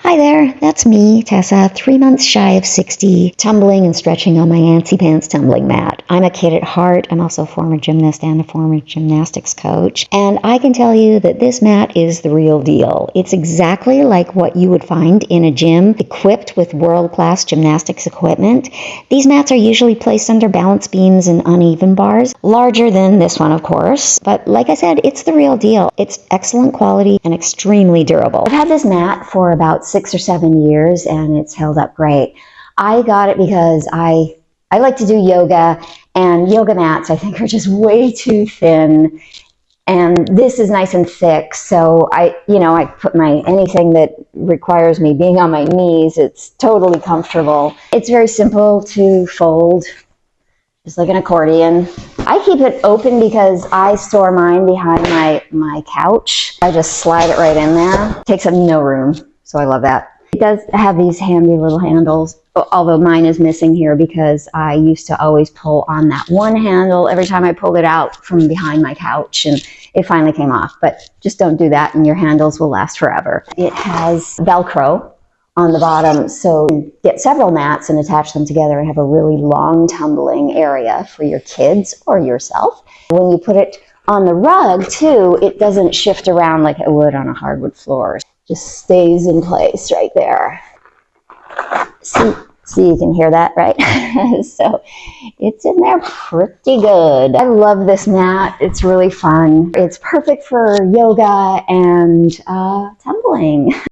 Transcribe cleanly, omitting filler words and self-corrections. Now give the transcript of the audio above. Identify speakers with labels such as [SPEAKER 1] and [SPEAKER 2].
[SPEAKER 1] Hi there, that's me, Tessa, 3 months shy of 60, tumbling and stretching on my Antsy Pants tumbling mat. I'm a kid at heart. I'm also a former gymnast and a former gymnastics coach. And I can tell you that this mat is the real deal. It's exactly like what you would find in a gym, equipped with world-class gymnastics equipment. These mats are usually placed under balance beams and uneven bars, larger than this one, of course. But like I said, it's the real deal. It's excellent quality and extremely durable. I've had this mat for about 6 or 7 years and it's held up great. I got it because I like to do yoga, and yoga mats I think are just way too thin, and this is nice and thick, so I put anything that requires me being on my knees, it's totally comfortable. It's very simple to fold, just like an accordion. I keep it open because I store mine behind my couch. I just slide it right in there. It takes up no room, so I love that. It does have these handy little handles, although mine is missing here because I used to always pull on that one handle every time I pulled it out from behind my couch, and it finally came off. But just don't do that and your handles will last forever. It has Velcro on the bottom, so you get several mats and attach them together and have a really long tumbling area for your kids or yourself. When you put it on the rug too, it doesn't shift around like it would on a hardwood floor. Just stays in place right there. See, you can hear that, right? So it's in there pretty good. I love this mat. It's really fun. It's perfect for yoga and tumbling.